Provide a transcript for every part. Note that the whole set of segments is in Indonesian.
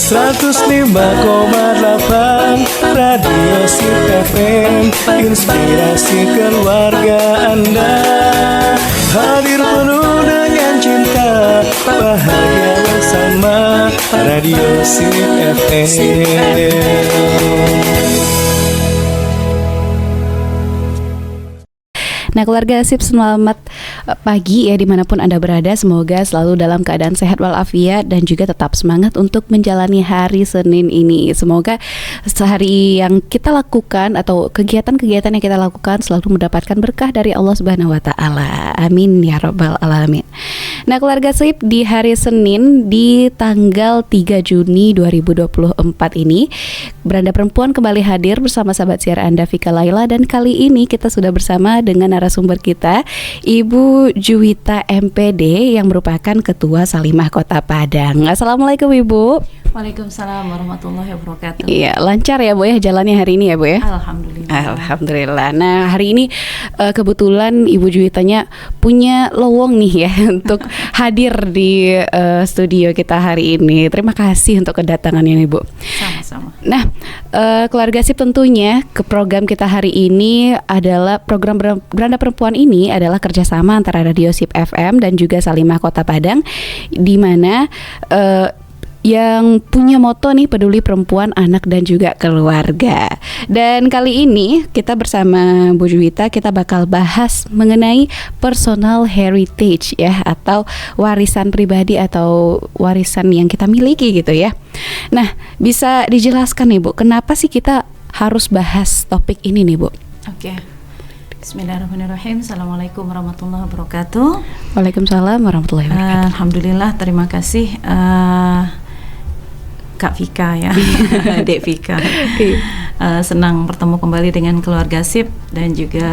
105,8 Radio Sip FM, inspirasi keluarga Anda. Hadir penuh dengan cinta, bahagia bersama Radio Sip FM. Nah, keluarga Sip, selamat pagi ya dimanapun Anda berada. Semoga selalu dalam keadaan sehat walafiat dan juga tetap semangat untuk menjalani hari Senin ini. Semoga sehari yang kita lakukan atau kegiatan-kegiatan yang kita lakukan selalu mendapatkan berkah dari Allah Subhanahu wa Ta'ala. Amin ya Rabbal Alamin. Nah, keluarga Sip, di hari Senin di tanggal 3 Juni 2024 ini, Beranda Perempuan kembali hadir bersama sahabat siar Anda Vika Laila, dan kali ini kita sudah bersama dengan narasumber kita, Ibu Juwita MPD yang merupakan Ketua Salimah Kota Padang. Assalamualaikum Ibu. Waalaikumsalam warahmatullahi wabarakatuh. Iya, lancar ya Bu ya jalannya hari ini ya Bu ya? Alhamdulillah. Alhamdulillah. Nah, hari ini kebetulan Ibu Juwitanya punya lowong nih ya untuk hadir di studio kita hari ini. Terima kasih untuk kedatangannya nih Bu. Sama-sama. Nah, keluarga Sip, tentunya ke program kita hari ini adalah program Beranda Perempuan ini adalah kerjasama antara Radio Sip FM dan juga Salimah Kota Padang, di mana yang punya moto nih, peduli perempuan, anak dan juga keluarga. Dan kali ini kita bersama Bu Juwita, kita bakal bahas mengenai personal heritage ya, atau warisan pribadi atau warisan yang kita miliki gitu ya. Nah, bisa dijelaskan nih Bu, kenapa sih kita harus bahas topik ini nih Bu? Oke. Bismillahirrahmanirrahim. Assalamualaikum warahmatullahi wabarakatuh. Waalaikumsalam warahmatullahi wabarakatuh. Alhamdulillah, terima kasih Kak Vika ya, Dek Vika. Senang bertemu kembali dengan keluarga Sip dan juga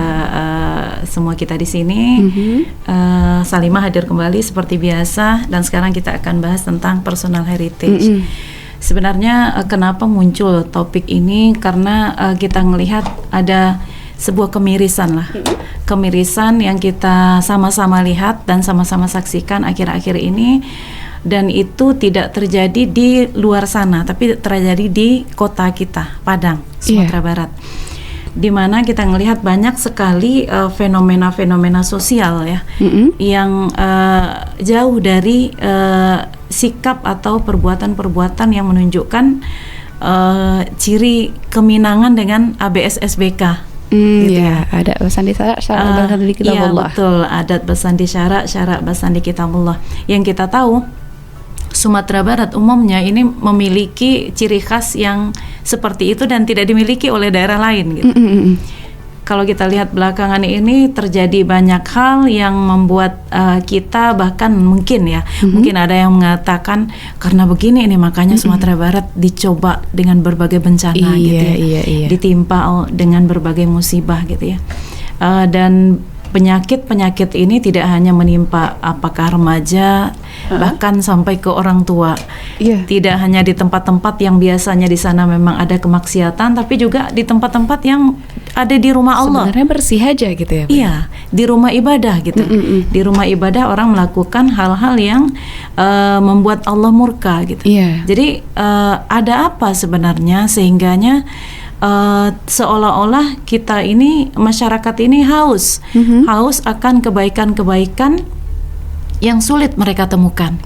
semua kita di sini. Salimah hadir kembali seperti biasa, dan sekarang kita akan bahas tentang personal heritage. Sebenarnya kenapa muncul topik ini, karena kita melihat ada sebuah kemirisan lah, kemirisan yang kita sama-sama lihat dan sama-sama saksikan akhir-akhir ini. Dan itu tidak terjadi di luar sana, tapi terjadi di kota kita, Padang, Sumatera Barat, di mana kita melihat banyak sekali fenomena-fenomena sosial ya, yang jauh dari sikap atau perbuatan-perbuatan yang menunjukkan ciri keminangan dengan ABS-SBK. Gitu ya, ada bersandi syarat bersandi kitabullah. Iya, betul, adat bersandi syarat bersandi kitabullah. Yang kita tahu, Sumatera Barat umumnya ini memiliki ciri khas yang seperti itu dan tidak dimiliki oleh daerah lain gitu. Kalau kita lihat belakangan ini terjadi banyak hal yang membuat kita bahkan mungkin ada yang mengatakan karena begini ini makanya Sumatera Barat dicoba dengan berbagai bencana gitu ya. Ditimpa dengan berbagai musibah gitu ya. Dan penyakit ini tidak hanya menimpa apakah remaja, bahkan sampai ke orang tua. Tidak hanya di tempat-tempat yang biasanya di sana memang ada kemaksiatan, tapi juga di tempat-tempat yang ada di rumah Allah. Sebenarnya bersih aja gitu ya. Iya, di rumah ibadah gitu. Di rumah ibadah orang melakukan hal-hal yang membuat Allah murka gitu. Jadi ada apa sebenarnya sehingganya seolah-olah kita ini, masyarakat ini haus akan kebaikan-kebaikan yang sulit mereka temukan.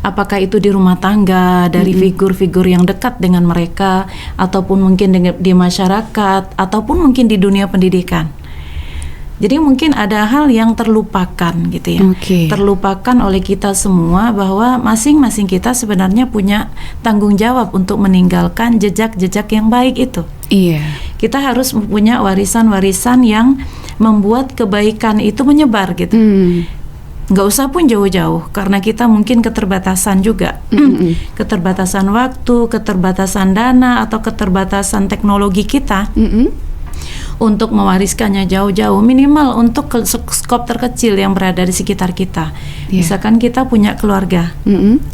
Apakah itu di rumah tangga, dari figur-figur yang dekat dengan mereka, ataupun mungkin di masyarakat, ataupun mungkin di dunia pendidikan. Jadi mungkin ada hal yang terlupakan gitu ya. Terlupakan oleh kita semua, bahwa masing-masing kita sebenarnya punya tanggung jawab untuk meninggalkan jejak-jejak yang baik itu. Kita harus punya warisan-warisan yang membuat kebaikan itu menyebar gitu. Nggak usah pun jauh-jauh, karena kita mungkin keterbatasan juga. Keterbatasan waktu, keterbatasan dana, atau keterbatasan teknologi kita. Untuk mewariskannya jauh-jauh, minimal untuk skop terkecil yang berada di sekitar kita. Misalkan kita punya keluarga,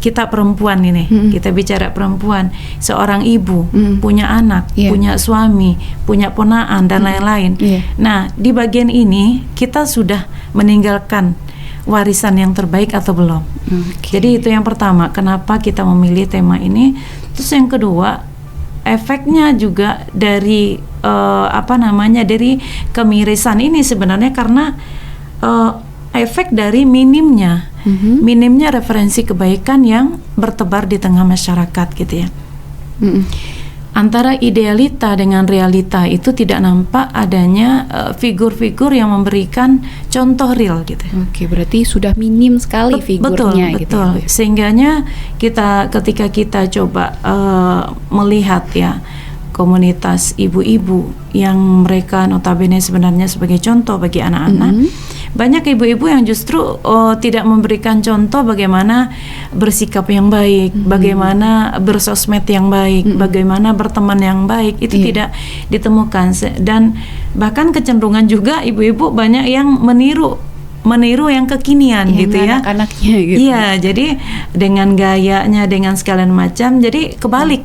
kita perempuan ini, kita bicara perempuan, seorang ibu, punya anak, punya suami, punya ponaan dan lain-lain. Nah, di bagian ini kita sudah meninggalkan warisan yang terbaik atau belum. Oke. Jadi itu yang pertama, kenapa kita memilih tema ini. Terus yang kedua, efeknya juga dari dari kemirisan ini sebenarnya karena efek dari minimnya referensi kebaikan yang bertebar di tengah masyarakat gitu ya. Antara idealita dengan realita itu tidak nampak adanya figur-figur yang memberikan contoh real gitu. Oke, berarti sudah minim sekali figurnya gitu. Betul. Sehingganya ketika kita coba melihat ya komunitas ibu-ibu yang mereka notabene sebenarnya sebagai contoh bagi anak-anak. Banyak ibu-ibu yang justru tidak memberikan contoh bagaimana bersikap yang baik, bagaimana bersosmed yang baik, bagaimana berteman yang baik, itu tidak ditemukan. Dan bahkan kecenderungan juga ibu-ibu banyak yang meniru yang kekinian gitu ya. Anak-anaknya gitu. Iya, jadi dengan gayanya, dengan sekalian macam, jadi kebalik.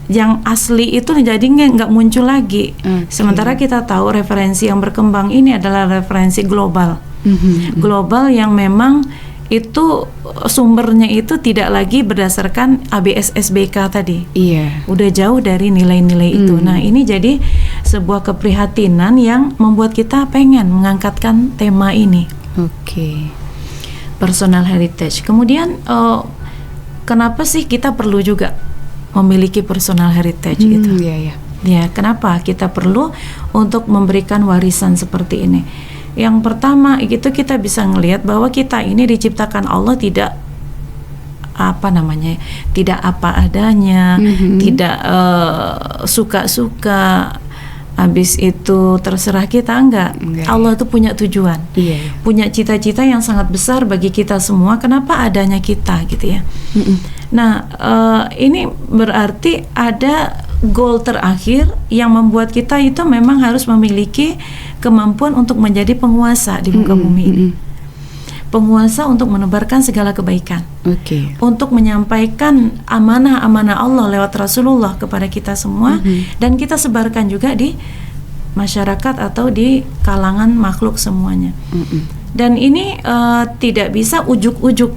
Yang asli itu jadi nggak muncul lagi. Sementara kita tahu referensi yang berkembang ini adalah referensi global. Global yang memang itu sumbernya itu tidak lagi berdasarkan ABS-SBK tadi. Iya. Udah jauh dari nilai-nilai itu. Nah, ini jadi sebuah keprihatinan yang membuat kita pengen mengangkatkan tema ini. Oke. Personal heritage. Kemudian kenapa sih kita perlu juga memiliki personal heritage gitu? Ya, kenapa kita perlu untuk memberikan warisan seperti ini? Yang pertama itu kita bisa ngelihat bahwa kita ini diciptakan Allah tidak tidak apa adanya, tidak suka-suka. Habis itu terserah kita, enggak. Allah itu punya tujuan, punya cita-cita yang sangat besar bagi kita semua. Kenapa adanya kita gitu ya? Nah, ini berarti ada goal terakhir yang membuat kita itu memang harus memiliki kemampuan untuk menjadi penguasa di muka bumi ini. Penguasa untuk menebarkan segala kebaikan, untuk menyampaikan amanah-amanah Allah lewat Rasulullah kepada kita semua, dan kita sebarkan juga di masyarakat atau di kalangan makhluk semuanya. Dan ini tidak bisa ujuk-ujuk,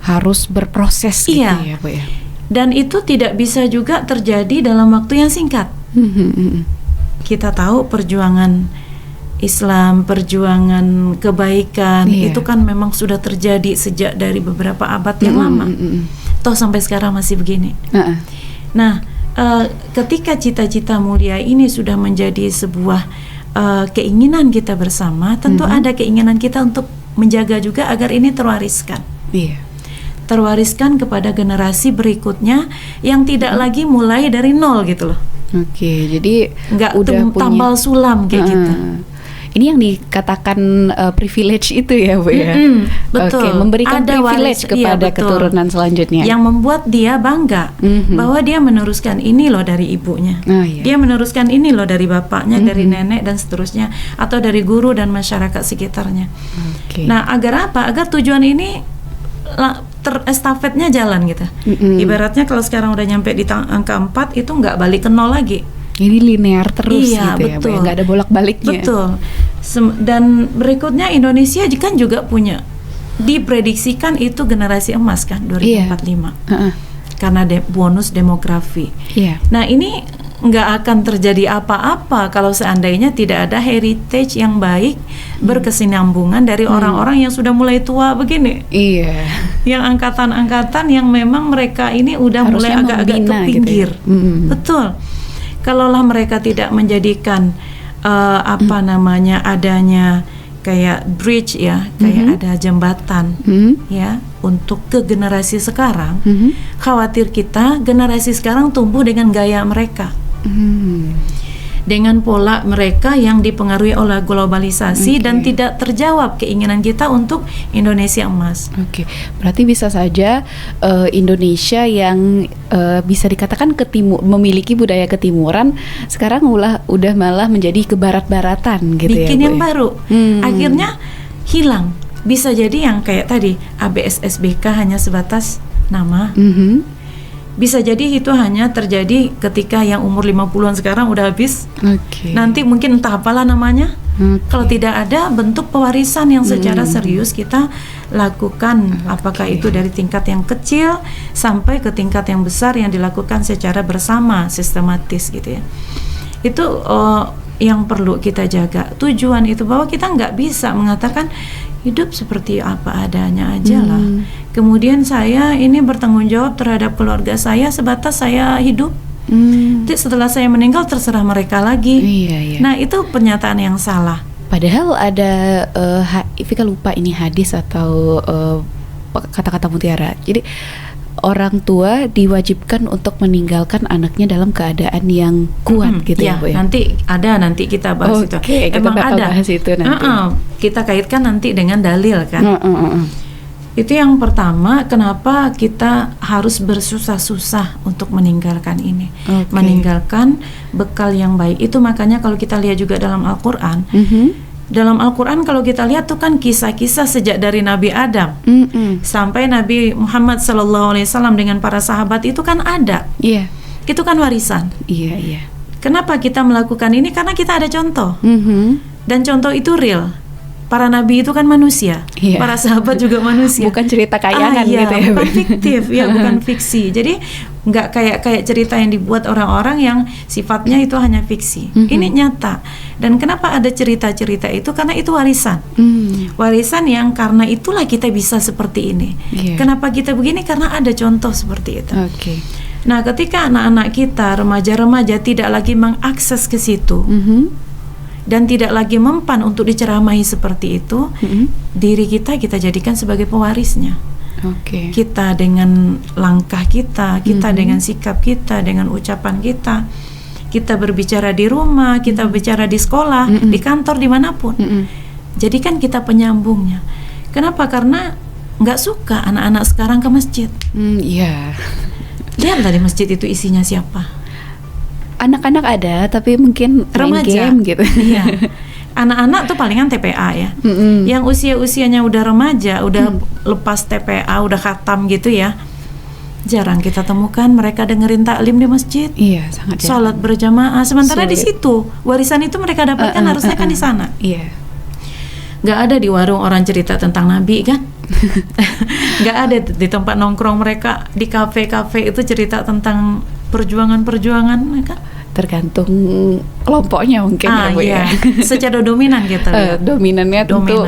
harus berproses gitu ya, Bu ya. Dan itu tidak bisa juga terjadi dalam waktu yang singkat. Kita tahu perjuangan Islam, perjuangan kebaikan itu kan memang sudah terjadi sejak dari beberapa abad yang lama. Toh sampai sekarang masih begini. Nah, ketika cita-cita mulia ini sudah menjadi sebuah keinginan kita bersama, tentu ada keinginan kita untuk menjaga juga agar ini terwariskan. Terwariskan kepada generasi berikutnya yang tidak lagi mulai dari nol gitu loh. Jadi nggak udah punya tambal sulam kayak gitu. Ini yang dikatakan privilege itu ya, Bu ya. Betul. Memberikan ada privilege kepada keturunan selanjutnya. Yang membuat dia bangga bahwa dia meneruskan ini loh dari ibunya. Dia meneruskan ini loh dari bapaknya, dari nenek dan seterusnya, atau dari guru dan masyarakat sekitarnya. Nah, agar apa? Agar tujuan ini estafetnya jalan gitu. Ibaratnya kalau sekarang udah nyampe di angka 4 itu nggak balik ke nol lagi. Ini linear terus gitu betul. ya, nggak ada bolak-baliknya. Betul. Dan berikutnya Indonesia kan juga punya, diprediksikan itu generasi emas kan 2045. Karena bonus demografi. Nah, ini nggak akan terjadi apa-apa kalau seandainya tidak ada heritage yang baik, berkesinambungan dari orang-orang yang sudah mulai tua begini. Yang angkatan-angkatan yang memang mereka ini udah harusnya mulai agak-agak ke pinggir. Gitu ya? Betul. Kalaulah mereka tidak menjadikan adanya kayak bridge ya, kayak ada jembatan ya untuk ke generasi sekarang, khawatir kita generasi sekarang tumbuh dengan gaya mereka. Dengan pola mereka yang dipengaruhi oleh globalisasi dan tidak terjawab keinginan kita untuk Indonesia emas. Berarti bisa saja Indonesia yang bisa dikatakan memiliki budaya ketimuran sekarang udah malah menjadi kebarat-baratan gitu. Bikin ya, yang baru. Akhirnya hilang. Bisa jadi yang kayak tadi ABS-SBK hanya sebatas nama. Bisa jadi itu hanya terjadi ketika yang umur 50-an sekarang udah habis. Nanti mungkin entah apalah namanya. Kalau tidak ada bentuk pewarisan yang secara serius kita lakukan, apakah itu dari tingkat yang kecil sampai ke tingkat yang besar yang dilakukan secara bersama, sistematis gitu ya. Itu yang perlu kita jaga. Tujuan itu bahwa kita nggak bisa mengatakan hidup seperti apa adanya aja lah. Kemudian saya ini bertanggung jawab terhadap keluarga saya sebatas saya hidup. Jadi setelah saya meninggal terserah mereka lagi. Nah itu pernyataan yang salah. Padahal ada Vika lupa ini hadis atau kata-kata mutiara. Jadi orang tua diwajibkan untuk meninggalkan anaknya dalam keadaan yang kuat gitu ya, Bu ya. Nanti kita bahas itu. Emang ada. Bahas itu nanti. Kita kaitkan nanti dengan dalil kan. Itu yang pertama, kenapa kita harus bersusah-susah untuk meninggalkan ini, meninggalkan bekal yang baik. Itu makanya kalau kita lihat juga dalam Al-Quran, dalam Al-Quran kalau kita lihat tuh kan kisah-kisah sejak dari Nabi Adam sampai Nabi Muhammad SAW dengan para sahabat itu kan ada. Itu kan warisan. Kenapa kita melakukan ini? Karena kita ada contoh, dan contoh itu real. Para nabi itu kan manusia, para sahabat juga manusia. Bukan cerita kayangan gitu ya. Bukan fiktif, bukan fiksi. Jadi nggak kayak cerita yang dibuat orang-orang yang sifatnya itu hanya fiksi. Ini nyata. Dan kenapa ada cerita-cerita itu? Karena itu warisan. Warisan yang karena itulah kita bisa seperti ini. Kenapa kita begini? Karena ada contoh seperti itu. Nah, ketika anak-anak kita, remaja-remaja tidak lagi mengakses ke situ, dan tidak lagi mempan untuk diceramahi seperti itu, diri kita jadikan sebagai pewarisnya. Kita dengan langkah kita dengan sikap kita, dengan ucapan kita berbicara di rumah, kita bicara di sekolah, di kantor, dimanapun. Jadikan kita penyambungnya. Kenapa? Karena nggak suka anak-anak sekarang ke masjid. Lihatlah di masjid itu isinya siapa? Anak-anak ada, tapi mungkin main game gitu. Anak-anak tuh palingan TPA ya. Yang usia-usianya udah remaja, udah lepas TPA, udah khatam gitu ya. Jarang kita temukan mereka dengerin taklim di masjid. Sangat jarang. Sholat berjamaah. Sementara di situ warisan itu mereka dapatkan harusnya kan di sana. Gak ada di warung orang cerita tentang Nabi kan? Gak ada di tempat nongkrong mereka, di kafe-kafe itu cerita tentang perjuangan-perjuangan kan? Tergantung kelompoknya mungkin ya, Bu ya. Secara dominan gitu ya. Dominannya tentu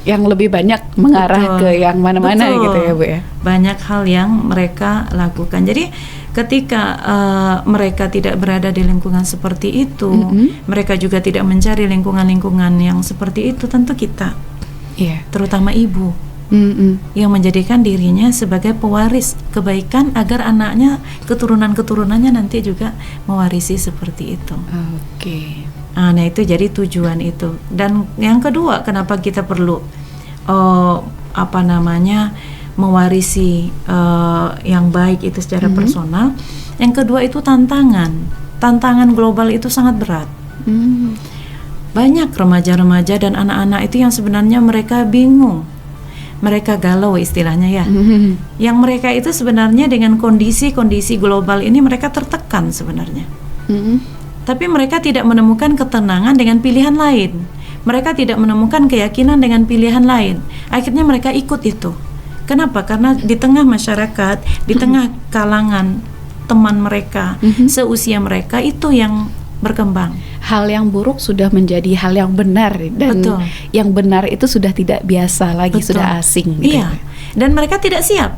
yang lebih banyak mengarah ke yang mana-mana gitu ya, Bu ya. Banyak hal yang mereka lakukan. Jadi ketika mereka tidak berada di lingkungan seperti itu, mereka juga tidak mencari lingkungan-lingkungan yang seperti itu, tentu kita, terutama ibu, yang menjadikan dirinya sebagai pewaris kebaikan agar anaknya, keturunan-keturunannya nanti juga mewarisi seperti itu. Nah itu jadi tujuan itu. Dan yang kedua, kenapa kita perlu mewarisi yang baik itu secara personal. Yang kedua itu tantangan global itu sangat berat. Banyak remaja-remaja dan anak-anak itu yang sebenarnya mereka bingung, mereka galau istilahnya ya. Yang mereka itu sebenarnya dengan kondisi global ini mereka tertekan sebenarnya. Tapi mereka tidak menemukan ketenangan dengan pilihan lain. Mereka tidak menemukan keyakinan dengan pilihan lain. Akhirnya mereka ikut itu. Kenapa? Karena di tengah masyarakat, di tengah kalangan teman mereka, seusia mereka itu yang berkembang. Hal yang buruk sudah menjadi hal yang benar, dan yang benar itu sudah tidak biasa lagi, sudah asing gitu. Dan mereka tidak siap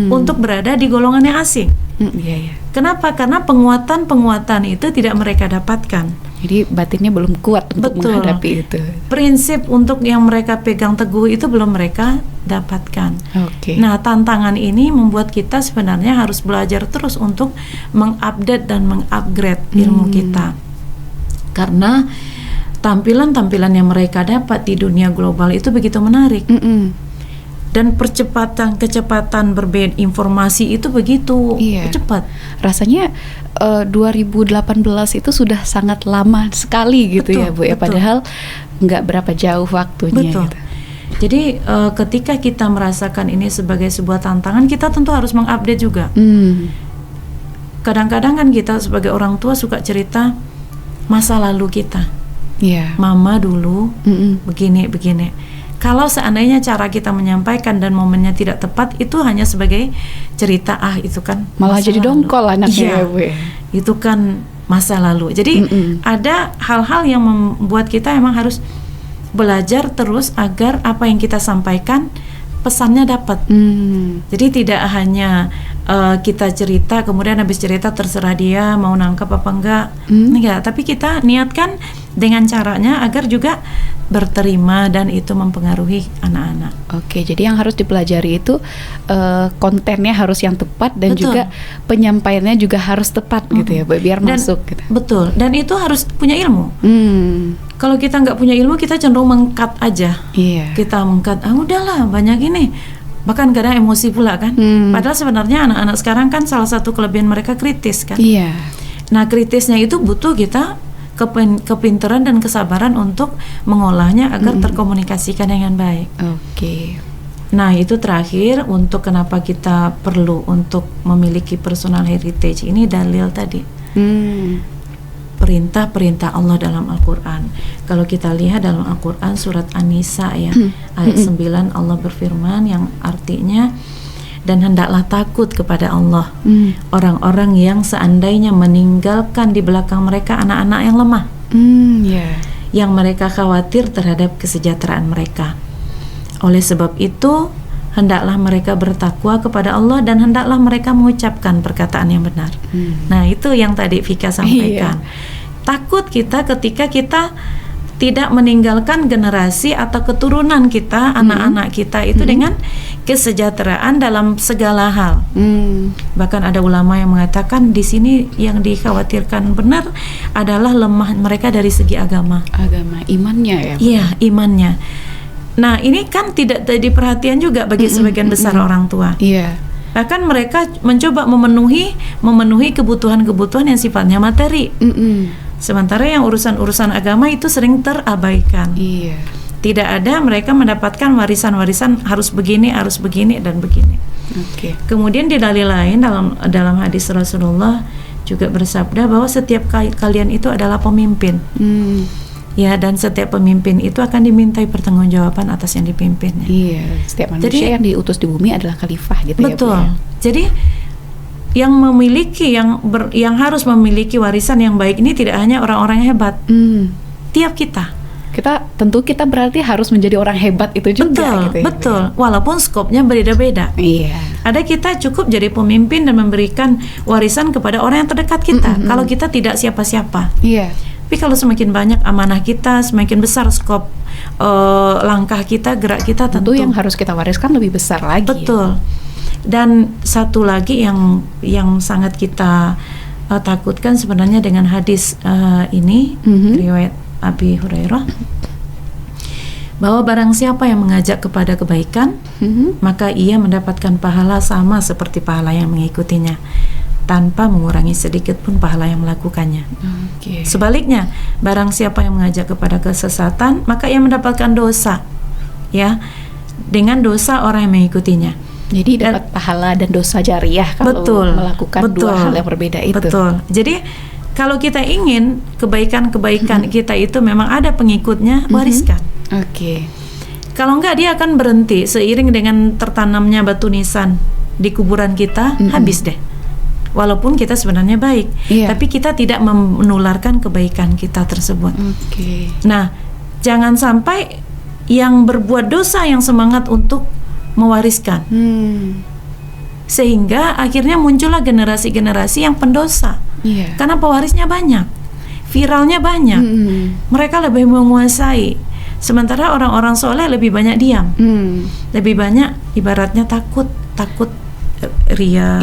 untuk berada di golongan yang asing. Kenapa? Karena penguatan itu tidak mereka dapatkan. Jadi batinnya belum kuat untuk menghadapi itu. Prinsip untuk yang mereka pegang teguh itu belum mereka dapatkan. Nah, tantangan ini membuat kita sebenarnya harus belajar terus untuk mengupdate dan mengupgrade ilmu kita. Karena tampilan-tampilan yang mereka dapat di dunia global itu begitu menarik. Dan kecepatan berbeda informasi itu begitu cepat. Rasanya 2018 itu sudah sangat lama sekali gitu ya, Bu ya. Padahal nggak berapa jauh waktunya gitu. Jadi ketika kita merasakan ini sebagai sebuah tantangan, kita tentu harus mengupdate juga. Kadang-kadang kan kita sebagai orang tua suka cerita masa lalu kita. Mama dulu begini. Kalau seandainya cara kita menyampaikan dan momennya tidak tepat, itu hanya sebagai cerita, itu kan malah jadi dongkol anaknya. Itu kan masa lalu. Jadi ada hal-hal yang membuat kita emang harus belajar terus agar apa yang kita sampaikan pesannya dapat. Jadi tidak hanya kita cerita, kemudian habis cerita terserah dia mau nangkap apa enggak, tapi kita niatkan dengan caranya agar juga berterima dan itu mempengaruhi anak-anak. Oke, jadi yang harus dipelajari itu kontennya harus yang tepat dan juga penyampaiannya juga harus tepat gitu ya, biar masuk gitu. Betul, dan itu harus punya ilmu. Kalau kita nggak punya ilmu, kita cenderung mengkat aja. Kita mengkat, udahlah banyak ini. Bahkan kadang emosi pula kan. Padahal sebenarnya anak-anak sekarang kan salah satu kelebihan mereka kritis kan. Nah, kritisnya itu butuh kita kepintaran dan kesabaran untuk mengolahnya agar terkomunikasikan dengan baik. Nah, itu terakhir untuk kenapa kita perlu untuk memiliki personal heritage. Ini dalil tadi. Perintah-perintah Allah dalam Al-Quran. Kalau kita lihat dalam Al-Quran surat An-Nisa ya, ayat 9 Allah berfirman yang artinya, dan hendaklah takut kepada Allah orang-orang yang seandainya meninggalkan di belakang mereka anak-anak yang lemah, yang mereka khawatir terhadap kesejahteraan mereka. Oleh sebab itu hendaklah mereka bertakwa kepada Allah dan hendaklah mereka mengucapkan perkataan yang benar. Nah, itu yang tadi Vika sampaikan. Takut kita ketika kita tidak meninggalkan generasi atau keturunan kita, anak-anak kita itu dengan kesejahteraan dalam segala hal. Bahkan ada ulama yang mengatakan di sini yang dikhawatirkan benar adalah lemah mereka dari segi agama. Imannya ya. Iya, imannya. Nah, ini kan tidak jadi perhatian juga bagi sebagian besar orang tua. Bahkan mereka mencoba memenuhi kebutuhan-kebutuhan yang sifatnya materi. Sementara yang urusan-urusan agama itu sering terabaikan. Tidak ada mereka mendapatkan warisan-warisan harus begini dan begini. Kemudian di dalil lain dalam hadis Rasulullah juga bersabda bahwa setiap kalian itu adalah pemimpin. Ya, dan setiap pemimpin itu akan dimintai pertanggungjawaban atas yang dipimpinnya. Setiap manusia yang diutus di bumi adalah khalifah gitu. Betul. Ya. Jadi yang memiliki yang harus memiliki warisan yang baik ini tidak hanya orang-orang hebat. Tiap kita tentu kita berarti harus menjadi orang hebat itu juga. Betul. Walaupun skopnya berbeda-beda. Ada kita cukup jadi pemimpin dan memberikan warisan kepada orang yang terdekat kita. Kalau kita tidak siapa-siapa. Tapi kalau semakin banyak amanah kita, semakin besar skop langkah kita, gerak kita, tentu yang harus kita wariskan lebih besar lagi. Betul. Dan satu lagi yang sangat kita takutkan sebenarnya dengan hadis ini, riwayat Abi Hurairah, bahwa barang siapa yang mengajak kepada kebaikan, maka ia mendapatkan pahala sama seperti pahala yang mengikutinya, tanpa mengurangi sedikit pun pahala yang melakukannya. Sebaliknya, barang siapa yang mengajak kepada kesesatan, maka ia mendapatkan dosa, ya, dengan dosa orang yang mengikutinya. Jadi dapat pahala dan dosa jariah kalau melakukan dua hal yang berbeda itu. Betul. Jadi kalau kita ingin kebaikan-kebaikan kita itu memang ada pengikutnya, wariskan. Kalau enggak, dia akan berhenti seiring dengan tertanamnya batu nisan di kuburan kita, habis deh. Walaupun kita sebenarnya baik, tapi kita tidak menularkan kebaikan kita tersebut. Nah, jangan sampai yang berbuat dosa yang semangat untuk mewariskan, sehingga akhirnya muncullah generasi-generasi yang pendosa. Karena pewarisnya banyak, viralnya banyak, mereka lebih menguasai. Sementara orang-orang soleh lebih banyak diam, lebih banyak ibaratnya takut ria,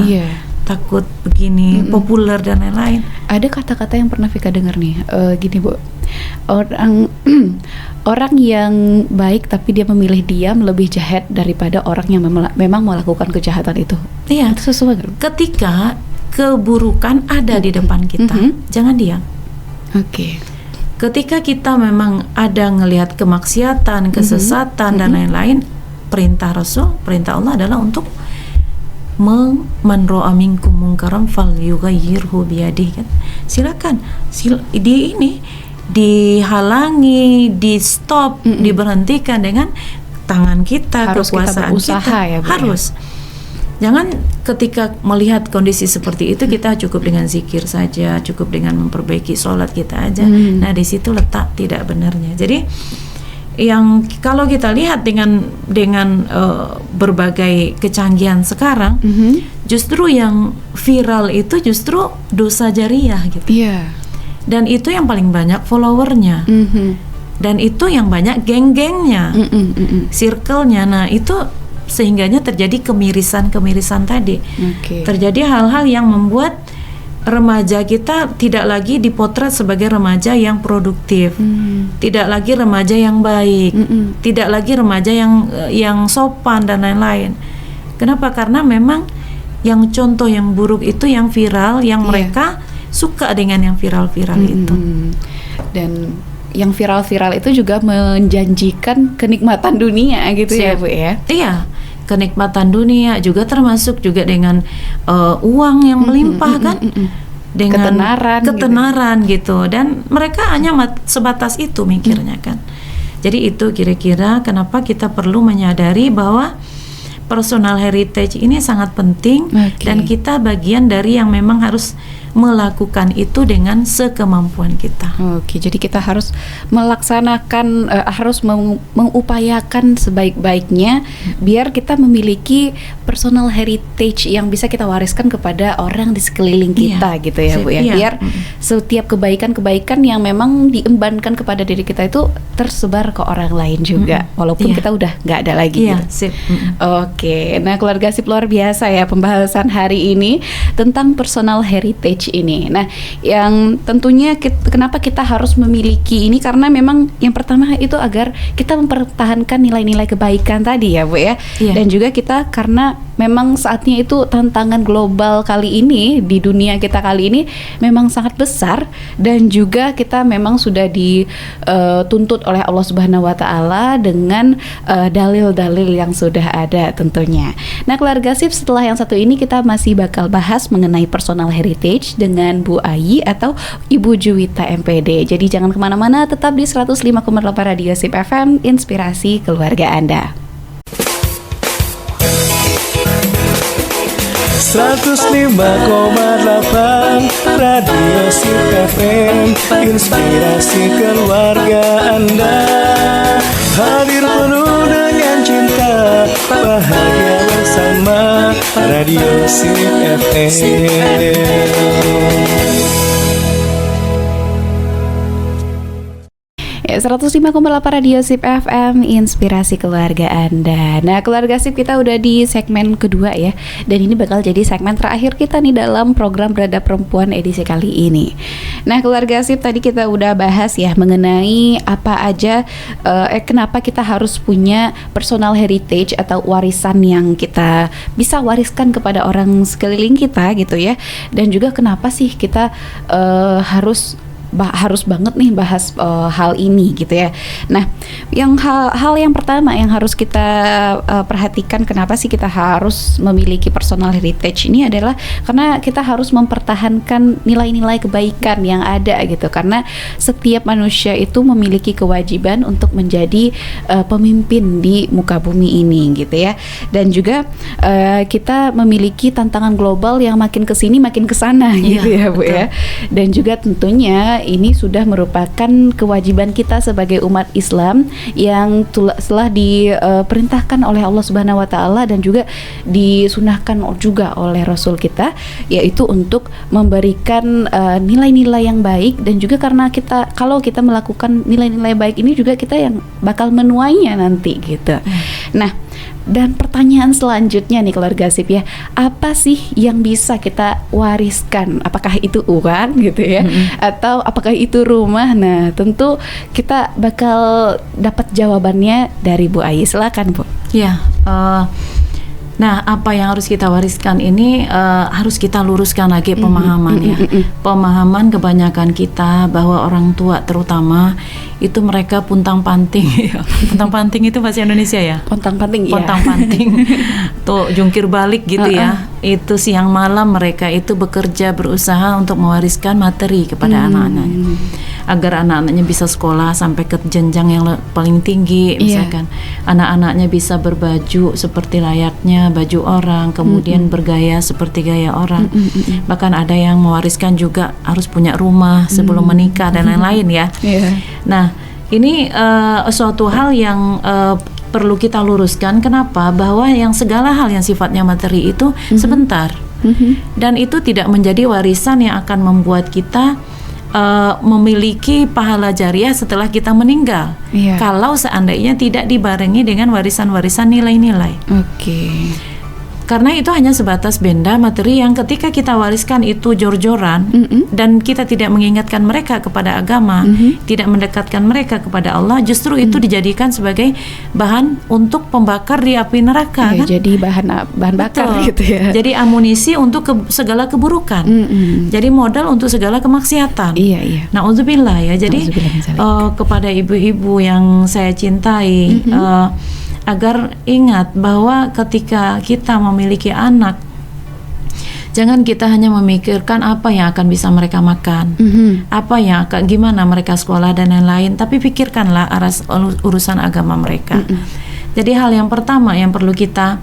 takut begini, populer dan lain-lain. Ada kata-kata yang pernah Vika dengar nih, gini Bu, orang yang baik tapi dia memilih diam lebih jahat daripada orang yang memang melakukan kejahatan itu. Itu sesuatu. Ketika keburukan ada di depan kita, jangan diam. Ketika kita memang ada ngelihat kemaksiatan, kesesatan dan lain-lain, perintah Rasul, perintah Allah adalah untuk man ra'a minkum munkaran falyughayyirhu biyadihi. Silakan di ini dihalangi, di stop, diberhentikan dengan tangan kita, Harus kita kekuasaan berusaha kita. ya, Bu, Harus. Jangan ketika melihat kondisi seperti itu kita cukup dengan zikir saja, cukup dengan memperbaiki sholat kita aja. Nah, di situ letak tidak benarnya. Jadi yang kalau kita lihat dengan berbagai kecanggihan sekarang, justru yang viral itu justru dosa jariah gitu. Iya. Dan itu yang paling banyak followernya. Dan itu yang banyak geng-gengnya, circle-nya. Nah, itu sehingganya terjadi kemirisan-kemirisan tadi. Terjadi hal-hal yang membuat remaja kita tidak lagi dipotret sebagai remaja yang produktif, tidak lagi remaja yang baik, tidak lagi remaja yang sopan dan lain-lain. Kenapa? Karena memang yang contoh yang buruk itu yang viral, yang mereka suka dengan yang viral-viral itu. Dan yang viral-viral itu juga menjanjikan kenikmatan dunia gitu ya, Bu ya. Iya, kenikmatan dunia juga termasuk juga dengan uang yang melimpah kan, dengan ketenaran gitu. Dan mereka hanya sebatas itu mikirnya kan. Jadi itu kira-kira kenapa kita perlu menyadari bahwa personal heritage ini sangat penting, dan kita bagian dari yang memang harus melakukan itu dengan sekemampuan kita. Jadi kita harus melaksanakan, harus mengupayakan sebaik-baiknya biar kita memiliki personal heritage yang bisa kita wariskan kepada orang di sekeliling kita gitu ya, Bu ya. Biar setiap kebaikan-kebaikan yang memang diembankan kepada diri kita itu tersebar ke orang lain juga, walaupun kita udah nggak ada lagi gitu. Nah keluarga Sip, luar biasa ya pembahasan hari ini tentang personal heritage ini. Nah, yang tentunya kenapa kita harus memiliki ini, karena memang yang pertama itu agar kita mempertahankan nilai-nilai kebaikan tadi ya, Bu ya. Dan juga kita karena memang saatnya itu tantangan global kali ini di dunia kita kali ini memang sangat besar, dan juga kita memang sudah dituntut oleh Allah Subhanahu wa taala dengan dalil-dalil yang sudah ada tentunya. Nah, keluarga Sip, setelah yang satu ini kita masih bakal bahas mengenai personal heritage dengan Bu Ayi atau Ibu Juwita MPD. Jadi jangan kemana-mana, tetap di 105,8 Radio Sip FM, inspirasi keluarga Anda. 105,8 Radio Sip FM, inspirasi keluarga Anda. Hadir penuh dengan cinta, bahagia bersama Radio Sip FM. 105,8 Radio Sip FM, inspirasi keluarga Anda. Nah, keluarga Sip, kita udah di segmen kedua ya, dan ini bakal jadi segmen terakhir kita nih dalam program Beradab Perempuan edisi kali ini. Nah, keluarga Sip, tadi kita udah bahas ya mengenai apa aja kenapa kita harus punya personal heritage atau warisan yang kita bisa wariskan kepada orang sekeliling kita gitu ya, dan juga kenapa sih kita harus banget nih bahas hal ini gitu ya. Nah, hal yang pertama yang harus kita perhatikan, kenapa sih kita harus memiliki personal heritage ini adalah karena kita harus mempertahankan nilai-nilai kebaikan yang ada gitu. Karena setiap manusia itu memiliki kewajiban untuk menjadi pemimpin di muka bumi ini gitu ya. Dan juga kita memiliki tantangan global yang makin kesini makin kesana gitu ya, Bu ya. Dan juga tentunya ini sudah merupakan kewajiban kita sebagai umat Islam yang telah diperintahkan oleh Allah Subhanahu wa taala dan juga disunahkan juga oleh Rasul kita, yaitu untuk memberikan nilai-nilai yang baik. Dan juga karena kalau kita melakukan nilai-nilai baik ini juga kita yang bakal menuainya nanti gitu. Nah, dan pertanyaan selanjutnya nih keluarga Sip ya, apa sih yang bisa kita wariskan? Apakah itu uang gitu ya, atau apakah itu rumah? Nah, tentu kita bakal dapat jawabannya dari Bu Ayi. Silakan, Bu. Ya, nah apa yang harus kita wariskan ini harus kita luruskan lagi pemahaman ya. Pemahaman kebanyakan kita bahwa orang tua terutama itu mereka puntang-panting ya. Puntang-panting itu bahasa Indonesia ya? Pontang-panting, iya. Pontang-panting. atau jungkir balik gitu ya. Itu siang malam mereka itu bekerja berusaha untuk mewariskan materi kepada anak-anaknya, agar anak-anaknya bisa sekolah sampai ke jenjang yang paling tinggi. Misalkan anak-anaknya bisa berbaju seperti layaknya baju orang, kemudian bergaya seperti gaya orang. Bahkan ada yang mewariskan juga harus punya rumah sebelum menikah dan lain-lain ya. Nah, ini suatu hal yang perlu kita luruskan. Kenapa? Bahwa yang segala hal yang sifatnya materi itu sebentar, dan itu tidak menjadi warisan yang akan membuat kita memiliki pahala jariah setelah kita meninggal. Kalau seandainya tidak dibarengi dengan warisan-warisan nilai-nilai. Karena itu hanya sebatas benda materi yang ketika kita wariskan itu jor-joran, dan kita tidak mengingatkan mereka kepada agama, tidak mendekatkan mereka kepada Allah, justru itu dijadikan sebagai bahan untuk pembakar di api neraka. Jadi bahan bakar gitu ya. Jadi amunisi untuk segala keburukan. Jadi modal untuk segala kemaksiatan. Na'udzubillah ya. Jadi kepada ibu-ibu yang saya cintai, agar ingat bahwa ketika kita memiliki anak, jangan kita hanya memikirkan apa yang akan bisa mereka makan, apa yang akan, gimana mereka sekolah dan lain-lain, tapi pikirkanlah urusan agama mereka. Jadi hal yang pertama yang perlu kita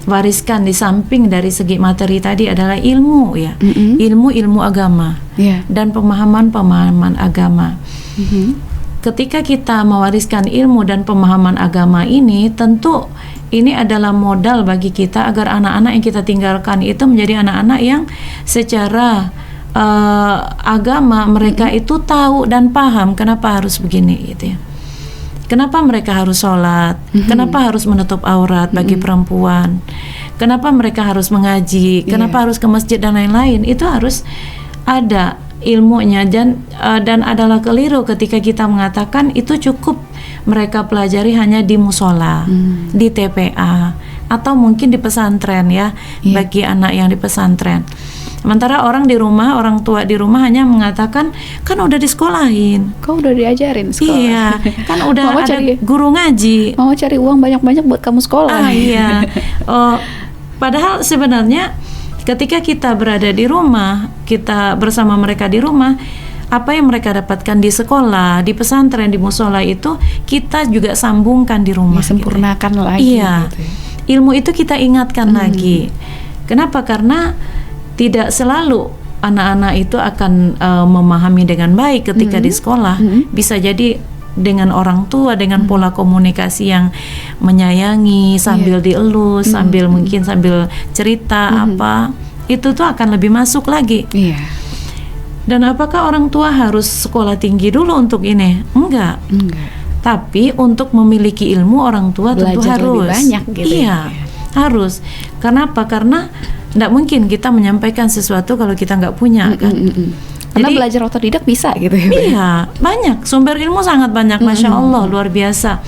wariskan di samping dari segi materi tadi adalah ilmu ya, ilmu agama dan pemahaman agama. Ketika kita mewariskan ilmu dan pemahaman agama ini, tentu ini adalah modal bagi kita agar anak-anak yang kita tinggalkan itu menjadi anak-anak yang secara agama mereka itu tahu dan paham kenapa harus begini gitu ya. Kenapa mereka harus sholat, kenapa harus menutup aurat bagi perempuan, kenapa mereka harus mengaji, kenapa harus ke masjid dan lain-lain. Itu harus ada ilmunya, dan adalah keliru ketika kita mengatakan itu cukup mereka pelajari hanya di musola, di TPA, atau mungkin di pesantren ya, bagi anak yang di pesantren. Sementara orang di rumah, orang tua di rumah hanya mengatakan, kan udah disekolahin, kau udah diajarin sekolah. Iya, kan udah ada guru ngaji. Mau cari uang banyak-banyak buat kamu sekolah. Iya. Padahal sebenarnya ketika kita berada di rumah, kita bersama mereka di rumah, apa yang mereka dapatkan di sekolah, di pesantren, di musola itu kita juga sambungkan di rumah. Sempurnakan gitu. Lagi. Iya. Gitu. Ilmu itu kita ingatkan lagi. Kenapa? Karena tidak selalu anak-anak itu akan memahami dengan baik ketika di sekolah. Bisa jadi dengan orang tua, dengan pola komunikasi yang menyayangi, sambil dielus, sambil mungkin sambil cerita apa, itu tuh akan lebih masuk lagi. Dan apakah orang tua harus sekolah tinggi dulu untuk ini? Enggak. Tapi untuk memiliki ilmu orang tua tentu harus lebih banyak gitu. Harus. Kenapa? Karena tidak mungkin kita menyampaikan sesuatu kalau kita nggak punya kan. Karena belajar otodidak bisa gitu ya. Iya, banyak sumber ilmu sangat banyak, masya Allah, luar biasa.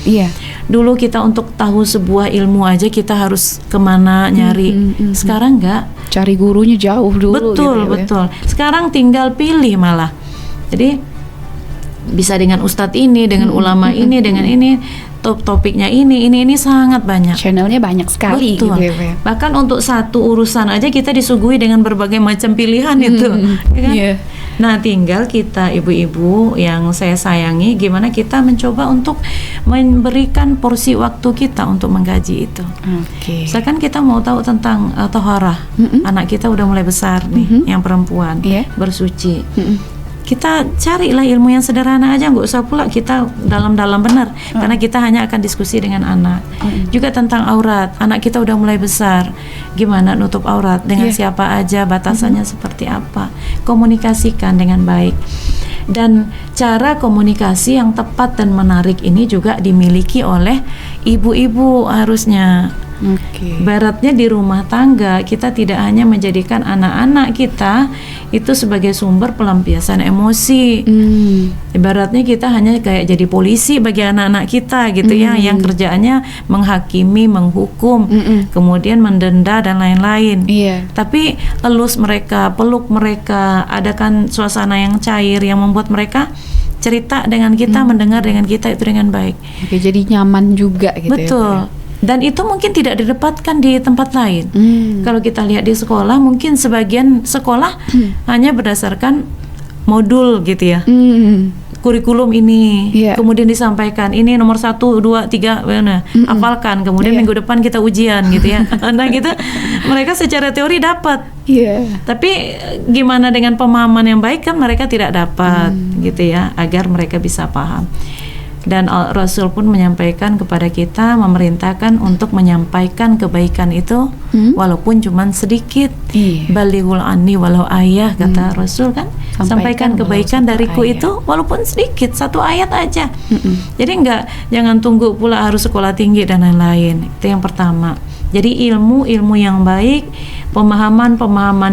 Dulu kita untuk tahu sebuah ilmu aja kita harus kemana nyari. Sekarang enggak. Cari gurunya jauh dulu. Betul, gitu ya. Sekarang tinggal pilih malah. Jadi bisa dengan ustadz ini, dengan ulama ini, dengan ini. Topiknya ini sangat banyak. Channelnya banyak sekali. Betul. Gitu ya. Bahkan untuk satu urusan aja kita disuguhi dengan berbagai macam pilihan itu. Ya kan? Nah, tinggal kita ibu-ibu yang saya sayangi, gimana kita mencoba untuk memberikan porsi waktu kita untuk mengkaji itu. Misalkan kita mau tahu tentang toharah, anak kita udah mulai besar nih, yang perempuan, bersuci. Kita carilah ilmu yang sederhana aja, nggak usah pula kita dalam-dalam benar, karena kita hanya akan diskusi dengan anak. Juga tentang aurat, anak kita udah mulai besar, gimana nutup aurat, dengan siapa aja, batasannya seperti apa, komunikasikan dengan baik. Dan cara komunikasi yang tepat dan menarik ini juga dimiliki oleh ibu-ibu harusnya. Baratnya di rumah tangga kita tidak hanya menjadikan anak-anak kita itu sebagai sumber pelampiasan emosi. Ibaratnya kita hanya kayak jadi polisi bagi anak-anak kita gitu ya, yang kerjaannya menghakimi, menghukum, kemudian mendenda dan lain-lain. Tapi elus mereka, peluk mereka, adakan suasana yang cair yang membuat mereka cerita dengan kita, mendengar dengan kita itu dengan baik. Jadi nyaman juga gitu. Betul. Ya. Dan itu mungkin tidak didapatkan di tempat lain. Kalau kita lihat di sekolah, mungkin sebagian sekolah hanya berdasarkan modul gitu ya. Kurikulum ini, kemudian disampaikan ini nomor 1, 2, 3, hafalkan, kemudian minggu depan kita ujian gitu ya. Nah gitu, mereka secara teori dapat. Tapi gimana dengan pemahaman yang baik kan mereka tidak dapat gitu ya, agar mereka bisa paham. Dan Rasul pun menyampaikan kepada kita, memerintahkan untuk menyampaikan kebaikan itu walaupun cuman sedikit. Balighul anni walau ayah, kata Rasul kan, sampaikan kebaikan dariku ayat. Itu walaupun sedikit, 1 ayat aja. Jadi jangan tunggu pula harus sekolah tinggi dan lain-lain. Itu yang pertama. Jadi ilmu yang baik, pemahaman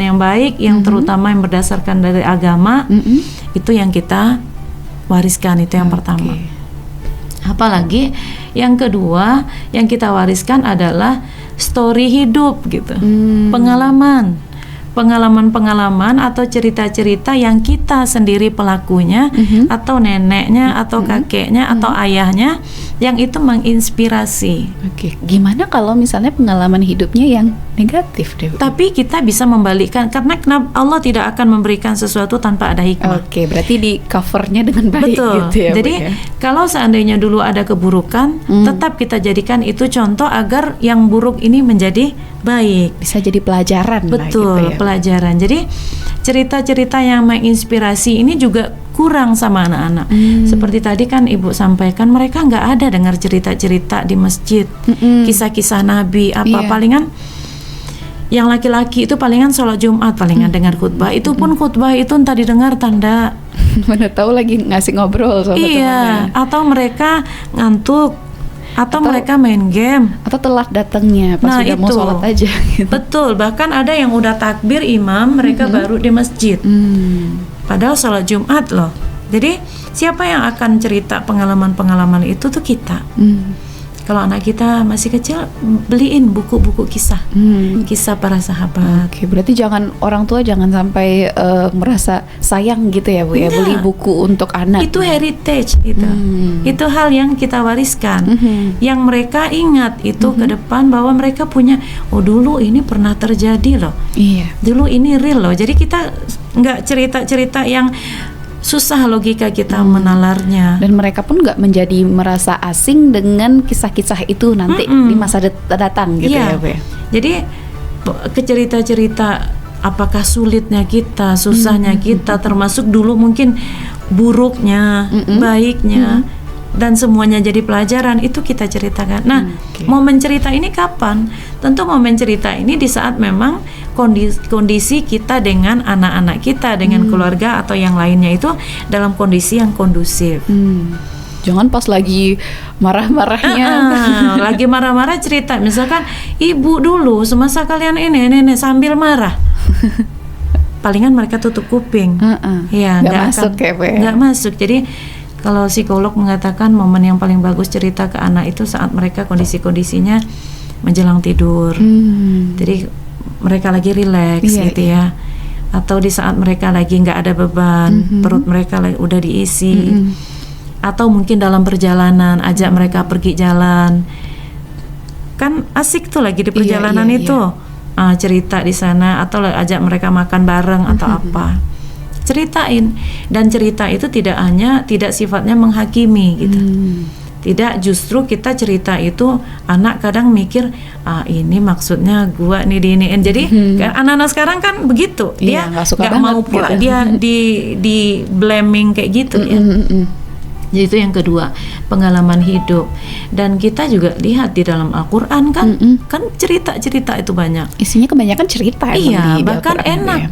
yang baik, yang terutama yang berdasarkan dari agama, itu yang kita wariskan, itu yang pertama. Apalagi yang kedua yang kita wariskan adalah story hidup gitu, pengalaman atau cerita-cerita yang kita sendiri pelakunya, atau neneknya atau kakeknya atau ayahnya, yang itu menginspirasi. Gimana kalau misalnya pengalaman hidupnya yang negatif deh? Tapi kita bisa membalikkan, karena Allah tidak akan memberikan sesuatu tanpa ada hikmah. Berarti di covernya dengan baik. Betul. Gitu ya, jadi kalau seandainya dulu ada keburukan, tetap kita jadikan itu contoh agar yang buruk ini menjadi baik. Bisa jadi pelajaran. Betul, pelajaran. Jadi cerita-cerita yang menginspirasi ini juga kurang sama anak-anak. Seperti tadi kan Ibu sampaikan, mereka nggak ada dengar cerita-cerita di masjid, kisah-kisah Nabi, palingan yang laki-laki itu palingan sholat Jumat, palingan dengar khutbah. Itu pun khutbah itu entah didengar tanda mana tahu lagi ngasih ngobrol sama temannya. Atau mereka ngantuk, atau mereka main game, atau telat datangnya pas sudah mau sholat aja gitu. Betul, bahkan ada yang udah takbir imam, mereka baru di masjid, padahal sholat Jumat loh. Jadi siapa yang akan cerita pengalaman-pengalaman itu tuh kita. Kalau anak kita masih kecil, beliin buku-buku kisah, kisah para sahabat. Berarti orang tua jangan sampai merasa sayang gitu ya Bu ya, beli buku untuk anak. Itu heritage gitu. Itu hal yang kita wariskan, yang mereka ingat itu ke depan, bahwa mereka punya, dulu ini pernah terjadi loh. Dulu ini real loh. Jadi kita nggak cerita-cerita yang susah logika kita menalarnya, dan mereka pun nggak menjadi merasa asing dengan kisah-kisah itu nanti di masa datang gitu ya Bu. Jadi ke cerita-cerita apakah sulitnya kita, susahnya kita, termasuk dulu mungkin buruknya, baiknya, dan semuanya jadi pelajaran, itu kita ceritakan. Nah, momen cerita ini kapan? Tentu momen cerita ini di saat memang kondisi kita dengan anak-anak kita, dengan keluarga atau yang lainnya itu dalam kondisi yang kondusif. Jangan pas lagi marah-marahnya. Lagi marah-marah cerita, misalkan ibu dulu semasa kalian ini nenek sambil marah. Palingan mereka tutup kuping. Nggak masuk ya Bu. Nggak masuk. Jadi kalau psikolog mengatakan momen yang paling bagus cerita ke anak itu saat mereka kondisi-kondisinya menjelang tidur. Jadi mereka lagi rileks gitu ya. Atau di saat mereka lagi nggak ada beban, perut mereka udah diisi. Atau mungkin dalam perjalanan, ajak mereka pergi jalan. Kan asik tuh lagi di perjalanan itu. Cerita di sana, atau ajak mereka makan bareng atau apa. Ceritain, dan cerita itu tidak sifatnya menghakimi gitu. Tidak, justru kita cerita itu anak kadang mikir, ini maksudnya gua nih diiniin. Jadi anak-anak sekarang kan begitu, dia nggak mau pula gitu. Dia di blaming kayak gitu ya. Jadi itu yang kedua, pengalaman hidup. Dan kita juga lihat di dalam Al-Quran kan, kan cerita-cerita itu banyak. Isinya kebanyakan cerita. Bahkan enak. Ya.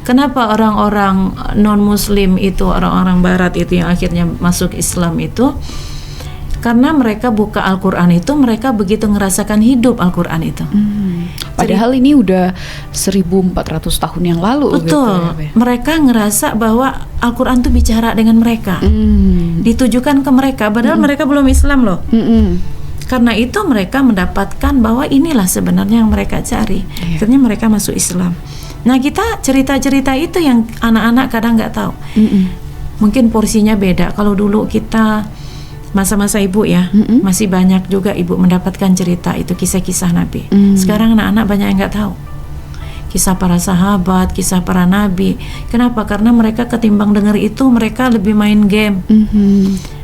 Kenapa orang-orang non-Muslim itu, orang-orang Barat itu yang akhirnya masuk Islam itu, karena mereka buka Al-Quran itu, mereka begitu ngerasakan hidup Al-Quran itu. Padahal ini udah 1400 tahun yang lalu. Betul, gitu ya, mereka ngerasa bahwa Al-Quran itu bicara dengan mereka, ditujukan ke mereka, padahal mereka belum Islam loh. Karena itu mereka mendapatkan bahwa inilah sebenarnya yang mereka cari. Akhirnya mereka masuk Islam. Nah, kita cerita-cerita itu yang anak-anak kadang nggak tahu. Mungkin porsinya beda. Kalau dulu kita masa-masa ibu ya, masih banyak juga ibu mendapatkan cerita itu kisah-kisah Nabi. Sekarang anak-anak banyak yang nggak tahu kisah para sahabat, kisah para nabi. Kenapa? Karena mereka ketimbang dengar itu, mereka lebih main game.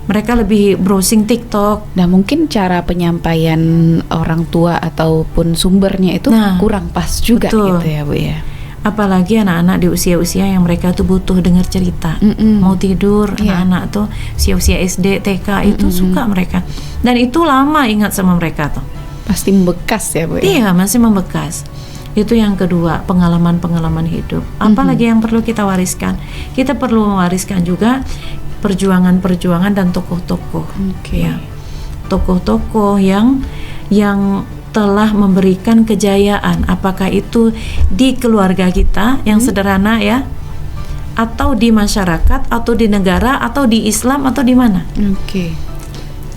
Mereka lebih browsing TikTok. Nah, mungkin cara penyampaian orang tua ataupun sumbernya itu kurang pas juga gitu ya, Bu ya. Apalagi anak-anak di usia-usia yang mereka tuh butuh dengar cerita. Mau tidur, anak-anak tuh usia-usia SD, TK itu suka mereka. Dan itu lama ingat sama mereka tuh. Pasti membekas ya, Bu ya. Iya, masih membekas. Itu yang kedua, pengalaman-pengalaman hidup. Apalagi yang perlu kita wariskan? Kita perlu mewariskan juga perjuangan-perjuangan dan tokoh-tokoh. Ya. Tokoh-tokoh yang telah memberikan kejayaan, apakah itu di keluarga kita yang sederhana ya, atau di masyarakat, atau di negara, atau di Islam, atau di mana.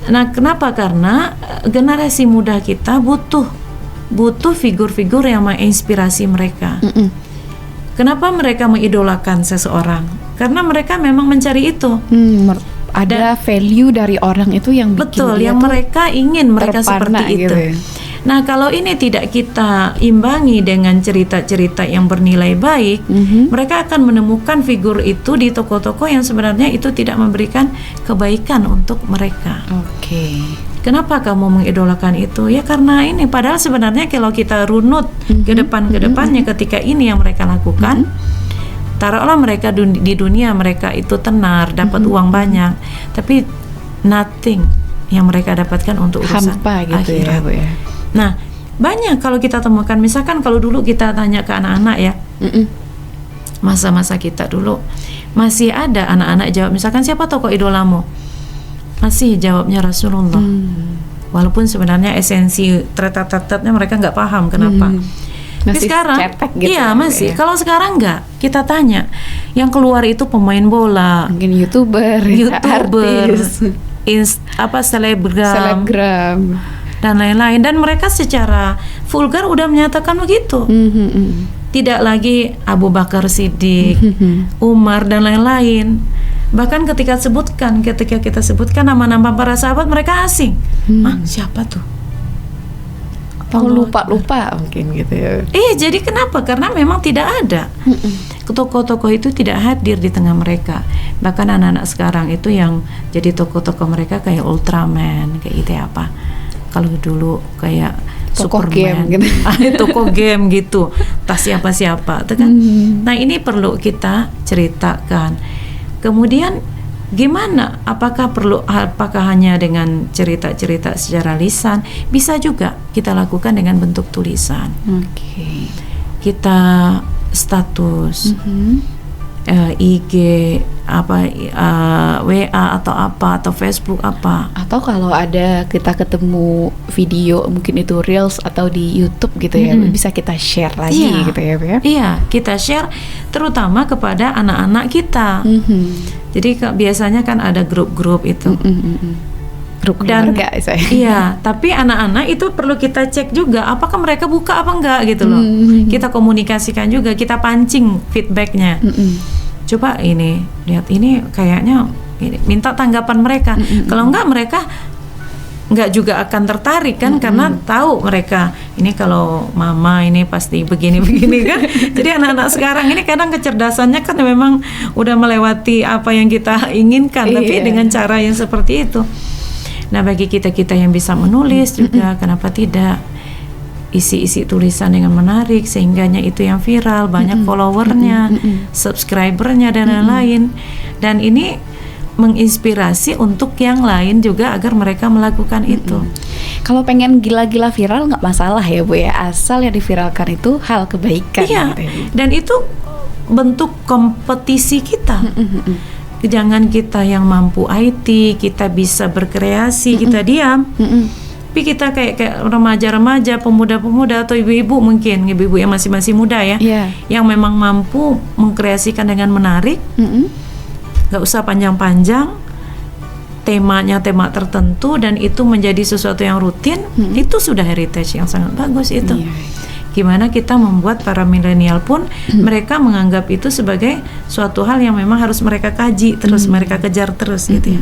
Nah, kenapa? Karena generasi muda kita butuh figur-figur yang menginspirasi mereka. Kenapa mereka mengidolakan seseorang? Karena mereka memang mencari itu. Ada value dari orang itu yang bikin betul, dia yang tuh mereka ingin mereka seperti itu. Gitu ya. Nah, kalau ini tidak kita imbangi dengan cerita-cerita yang bernilai baik, mereka akan menemukan figur itu di tokoh-tokoh yang sebenarnya itu tidak memberikan kebaikan untuk mereka. Kenapa kamu mengidolakan itu? Ya karena ini, padahal sebenarnya kalau kita runut ke depannya ketika ini yang mereka lakukan, taruhlah mereka di dunia mereka itu tenar, dapat uang banyak, tapi nothing yang mereka dapatkan untuk urusan hampa gitu akhirat. ya, Bu ya. Nah, banyak kalau kita temukan, misalkan kalau dulu kita tanya ke anak-anak ya, masa-masa kita dulu masih ada anak-anak jawab, misalkan siapa tokoh idolamu? Masih jawabnya Rasulullah. Walaupun sebenarnya esensi tretat-tretatnya mereka nggak paham kenapa. Tapi sekarang, gitu iya masih. Kalau sekarang nggak, kita tanya, yang keluar itu pemain bola, mungkin youtuber, artis, selebgram, dan lain-lain. Dan mereka secara vulgar udah menyatakan begitu. Tidak lagi Abu Bakar Siddiq, Umar dan lain-lain. Bahkan ketika kita sebutkan nama-nama para sahabat, mereka asing. Siapa tuh? Lupa mungkin gitu ya. Jadi kenapa? Karena memang tidak ada. Tokoh-tokoh itu tidak hadir di tengah mereka. Bahkan anak-anak sekarang itu yang jadi tokoh-tokoh mereka kayak Ultraman, kayak itu apa? Kalau dulu kayak tokoh Superman, game gitu. Tokoh game gitu. Tas siapa-siapa, itu kan. Nah, ini perlu kita ceritakan. Kemudian gimana? Apakah hanya dengan cerita-cerita secara lisan? Bisa juga kita lakukan dengan bentuk tulisan. Kita status IG WA atau Facebook apa. Atau kalau ada kita ketemu video, mungkin itu Reels atau di YouTube gitu ya, bisa kita share lagi gitu ya, ya. Iya, kita share terutama kepada anak-anak kita. Jadi biasanya kan ada grup-grup itu. Grup keluarga saya. Iya, tapi anak-anak itu perlu kita cek juga apakah mereka buka apa enggak gitu loh. Kita komunikasikan juga, kita pancing feedbacknya. Coba ini, lihat ini kayaknya ini, minta tanggapan mereka. Kalau enggak mereka enggak juga akan tertarik kan, karena tahu mereka ini kalau mama ini pasti begini-begini kan. Jadi anak-anak sekarang ini kadang kecerdasannya kan memang udah melewati apa yang kita inginkan, tapi dengan cara yang seperti itu. Nah, bagi kita-kita yang bisa menulis juga, kenapa tidak isi-isi tulisan dengan menarik sehingganya itu yang viral, banyak followernya, subscribernya dan lain-lain. Dan ini menginspirasi untuk yang lain juga agar mereka melakukan itu. Kalau pengen gila-gila viral nggak masalah ya, Bu ya, asal yang diviralkan itu hal kebaikan. Iya, gitu ya. dan itu bentuk kompetisi kita. Jangan kita yang mampu IT, kita bisa berkreasi, kita diam. Tapi kita kayak remaja-remaja, pemuda-pemuda atau ibu-ibu, mungkin ibu-ibu yang masih muda ya, yang memang mampu mengkreasikan dengan menarik. Gak usah panjang-panjang, temanya tema tertentu, dan itu menjadi sesuatu yang rutin. Itu sudah heritage yang sangat bagus itu. Gimana kita membuat para milenial pun mereka menganggap itu sebagai suatu hal yang memang harus mereka kaji terus, mereka kejar terus gitu ya.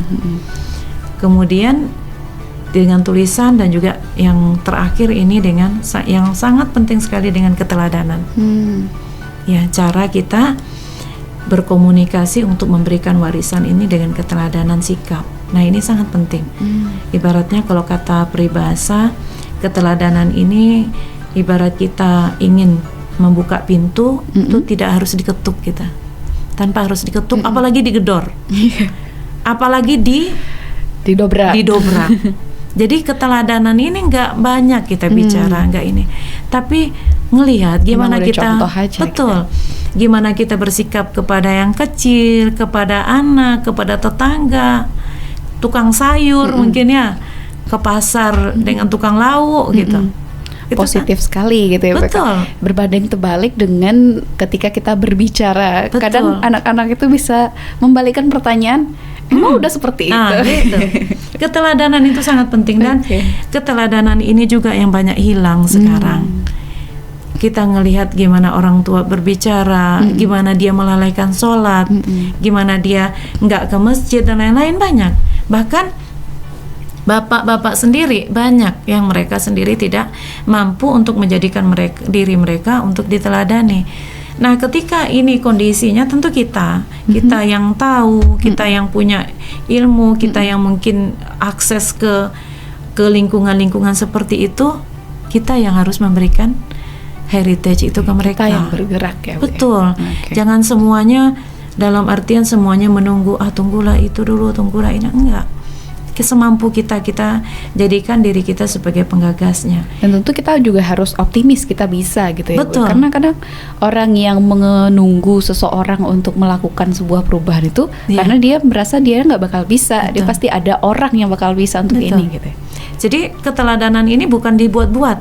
kemudian dengan tulisan, dan juga yang terakhir ini dengan yang sangat penting sekali dengan keteladanan. Ya, cara kita berkomunikasi untuk memberikan warisan ini dengan keteladanan sikap. Nah, ini sangat penting. Ibaratnya kalau kata peribahasa, keteladanan ini ibarat kita ingin membuka pintu, itu tidak harus diketuk kita. Tanpa harus diketuk, apalagi digedor. Apalagi didobrak. Jadi keteladanan ini nggak banyak kita bicara, nggak ini. Tapi ngelihat gimana kita, betul, gimana kita bersikap kepada yang kecil, kepada anak, kepada tetangga, tukang sayur mungkin ya, ke pasar dengan tukang lauk gitu. Itu positif sekali gitu ya. Betul. Berbanding terbalik dengan ketika kita berbicara. Betul. Kadang anak-anak itu bisa membalikkan pertanyaan, emang udah seperti itu. Gitu. Keteladanan itu sangat penting, dan keteladanan ini juga yang banyak hilang sekarang. Kita ngelihat gimana orang tua berbicara, gimana dia melalaikan sholat, gimana dia nggak ke masjid dan lain-lain, banyak. Bahkan bapak-bapak sendiri banyak yang mereka sendiri tidak mampu untuk menjadikan diri mereka untuk diteladani. Nah, ketika ini kondisinya, tentu kita yang tahu, kita yang punya ilmu, kita yang mungkin akses ke lingkungan-lingkungan seperti itu, kita yang harus memberikan heritage itu ke mereka. Kita yang bergerak ya. Betul. Jangan semuanya dalam artian semuanya menunggu, tunggulah itu dulu, tunggulah ini, enggak. Semampu kita jadikan diri kita sebagai penggagasnya. Dan tentu kita juga harus optimis kita bisa gitu ya. Betul. Karena kadang orang yang menunggu seseorang untuk melakukan sebuah perubahan itu karena dia merasa dia nggak bakal bisa. Dia pasti ada orang yang bakal bisa untuk ini gitu. Jadi keteladanan ini bukan dibuat-buat.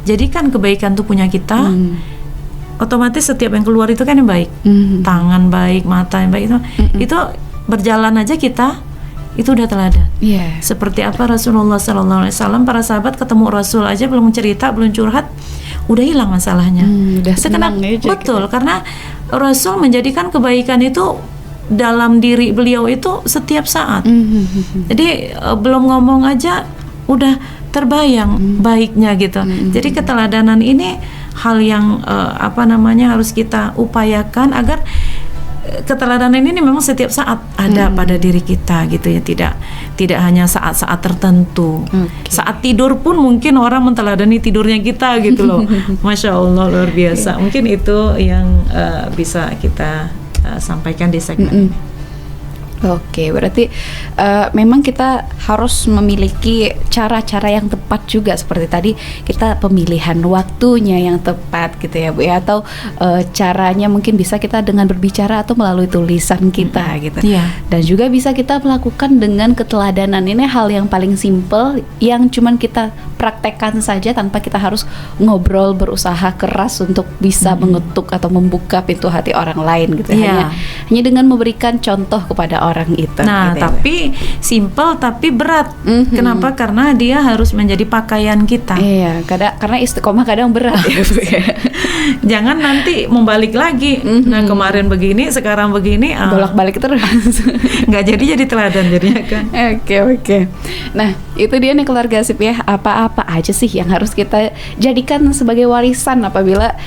Jadi kan kebaikan tuh punya kita. Otomatis setiap yang keluar itu kan yang baik. Tangan baik, mata yang baik itu berjalan aja kita itu udah teladan. Seperti apa Rasulullah SAW, para sahabat ketemu Rasul aja belum cerita, belum curhat, udah hilang masalahnya. Betul, karena Rasul menjadikan kebaikan itu dalam diri beliau itu setiap saat. Jadi belum ngomong aja udah terbayang baiknya gitu. Jadi keteladanan ini hal yang harus kita upayakan agar keteladanan ini memang setiap saat ada pada diri kita gitu ya, tidak hanya saat-saat tertentu. Saat tidur pun mungkin orang menteladani tidurnya kita gitu loh. Masya Allah, luar biasa. Mungkin itu yang bisa kita sampaikan di segmen ini. Oke, berarti memang kita harus memiliki cara-cara yang tepat juga, seperti tadi kita pemilihan waktunya yang tepat gitu ya Bu ya, atau caranya mungkin bisa kita dengan berbicara atau melalui tulisan kita gitu. Dan juga bisa kita melakukan dengan keteladanan. Ini hal yang paling simple yang cuman kita praktekkan saja tanpa kita harus ngobrol, berusaha keras untuk bisa mengetuk atau membuka pintu hati orang lain gitu. Hanya dengan memberikan contoh kepada orang itu. Nah, gitu. Tapi simple tapi berat. Kenapa? Karena dia harus menjadi pakaian kita. Iya, karena istiqomah kadang berat ya Bu ya. Jangan nanti membalik lagi. Nah, kemarin begini, sekarang begini, bolak-balik terus. Nggak jadi teladan jadinya kan. Oke. Nah, itu dia nih keluarga Sip ya. Apa aja sih yang harus kita jadikan sebagai warisan apabila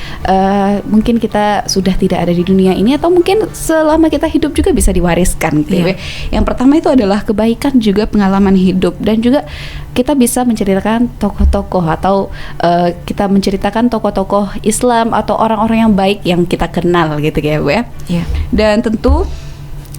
mungkin kita sudah tidak ada di dunia ini, atau mungkin selama kita hidup juga bisa diwariskan gitu ya. Yang pertama itu adalah kebaikan, juga pengalaman hidup, dan juga kita bisa menceritakan tokoh-tokoh atau kita menceritakan tokoh-tokoh Islam atau orang-orang yang baik yang kita kenal gitu ya Bu ya. Dan tentu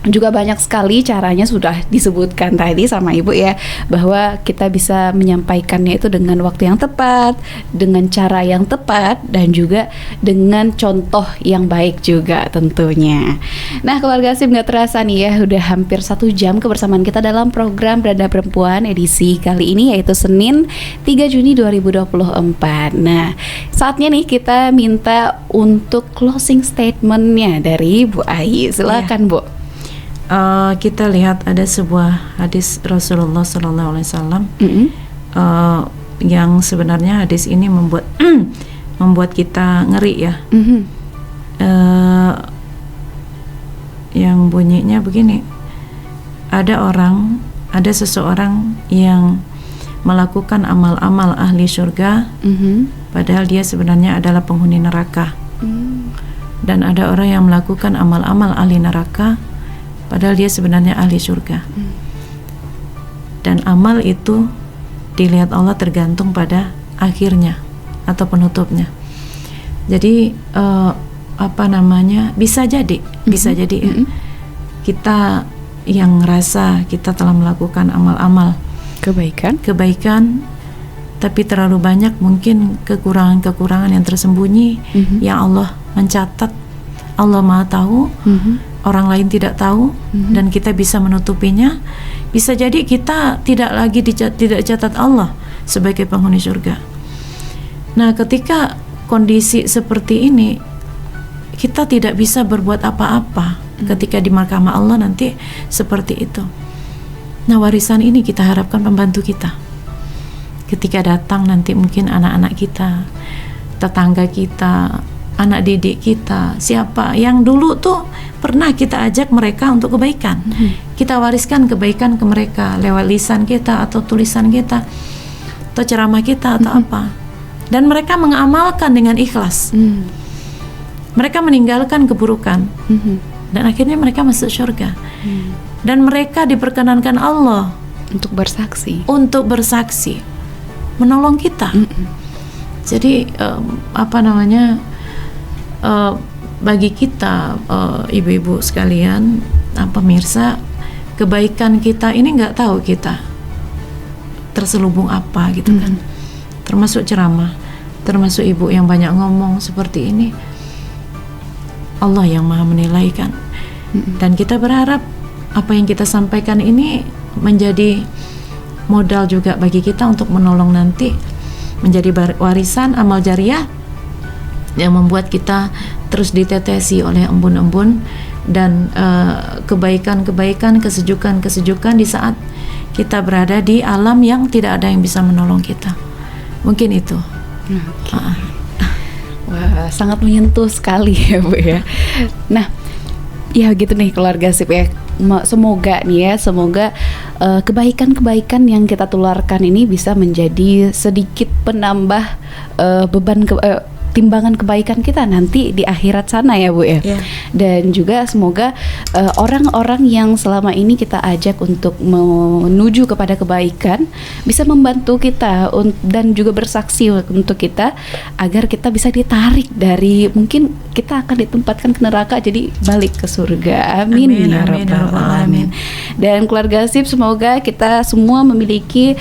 juga banyak sekali caranya sudah disebutkan tadi sama Ibu ya, bahwa kita bisa menyampaikannya itu dengan waktu yang tepat, dengan cara yang tepat, dan juga dengan contoh yang baik juga tentunya. Nah, keluarga Sip, nggak terasa nih ya, udah hampir 1 jam kebersamaan kita dalam program Beranda Perempuan edisi kali ini, yaitu Senin 3 Juni 2024. Nah, saatnya nih kita minta untuk closing statementnya dari Bu Ai. Silakan Bu. Kita lihat ada sebuah hadis Rasulullah SAW yang sebenarnya hadis ini membuat kita ngeri ya. Yang bunyinya begini: ada orang ada seseorang yang melakukan amal-amal ahli surga, padahal dia sebenarnya adalah penghuni neraka. Dan ada orang yang melakukan amal-amal ahli neraka, padahal dia sebenarnya ahli surga. Dan amal itu dilihat Allah tergantung pada akhirnya atau penutupnya. Jadi bisa jadi ya, kita yang ngerasa kita telah melakukan amal-amal kebaikan, tapi terlalu banyak mungkin kekurangan-kekurangan yang tersembunyi yang Allah mencatat. Allah Maha tahu, orang lain tidak tahu, dan kita bisa menutupinya. Bisa jadi kita tidak lagi tidak catat Allah sebagai penghuni surga. Nah, ketika kondisi seperti ini, kita tidak bisa berbuat apa-apa ketika di mahkamah Allah nanti seperti itu. Nah, warisan ini kita harapkan pembantu kita. Ketika datang nanti mungkin anak-anak kita, tetangga kita, anak didik kita, siapa yang dulu tuh pernah kita ajak mereka untuk kebaikan. Kita wariskan kebaikan ke mereka lewat lisan kita atau tulisan kita atau ceramah kita atau apa. Dan mereka mengamalkan dengan ikhlas. Mereka meninggalkan keburukan. Dan akhirnya mereka masuk surga. Dan mereka diperkenankan Allah untuk bersaksi menolong kita. Jadi bagi kita ibu-ibu sekalian, pemirsa, kebaikan kita ini nggak tahu kita terselubung apa gitu kan. Termasuk ceramah, termasuk ibu yang banyak ngomong seperti ini, Allah yang maha menilai kan. Dan kita berharap apa yang kita sampaikan ini menjadi modal juga bagi kita untuk menolong nanti, menjadi warisan amal jariah yang membuat kita terus ditetesi oleh embun-embun dan kebaikan-kebaikan, kesejukan-kesejukan di saat kita berada di alam yang tidak ada yang bisa menolong kita. Mungkin itu. Wah, sangat menyentuh sekali ya Bu ya. Nah, ya gitu nih keluarga SIP ya. Semoga kebaikan-kebaikan yang kita tularkan ini bisa menjadi sedikit penambah beban timbangan kebaikan kita nanti di akhirat sana ya Bu ya. Dan juga semoga orang-orang yang selama ini kita ajak untuk menuju kepada kebaikan bisa membantu kita dan juga bersaksi untuk kita agar kita bisa ditarik dari, mungkin kita akan ditempatkan ke neraka jadi balik ke surga. Amin ya rabbal alamin. Dan keluarga SIP, semoga kita semua memiliki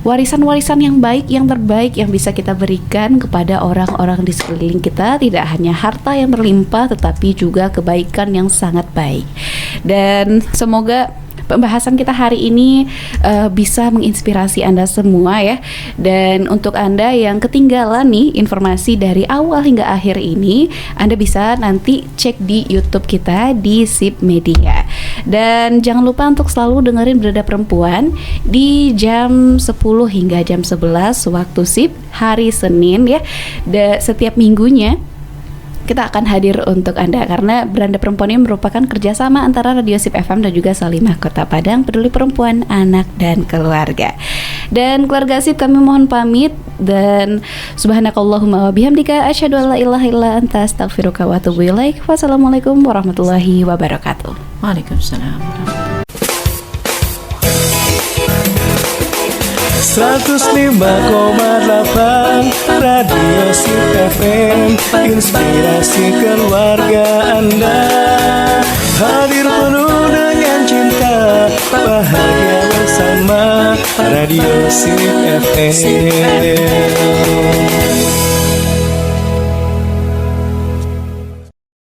warisan-warisan yang baik, yang terbaik yang bisa kita berikan kepada orang-orang di sekeliling kita. Tidak hanya harta yang berlimpah, tetapi juga kebaikan yang sangat baik. Dan semoga pembahasan kita hari ini bisa menginspirasi Anda semua ya. Dan untuk Anda yang ketinggalan nih informasi dari awal hingga akhir ini, Anda bisa nanti cek di YouTube kita di SIP Media. Dan jangan lupa untuk selalu dengerin Berada Perempuan di jam 10 hingga jam 11 waktu SIP hari Senin ya. Setiap minggunya kita akan hadir untuk Anda, karena Beranda Perempuan ini merupakan kerjasama antara Radio SIP FM dan juga Salimah Kota Padang, peduli perempuan, anak, dan keluarga. Dan keluarga SIP, kami mohon pamit, dan subhanakallahumma wa bihamdika asyhadu an la ilaha illa anta astaghfiruka wa atubu ilaik. Wassalamualaikum warahmatullahi wabarakatuh. Waalaikumsalam. 105,8 Radio SIP FM, inspirasi keluarga Anda. Hadir penuh dengan cinta, bahagia bersama Radio SIP FM.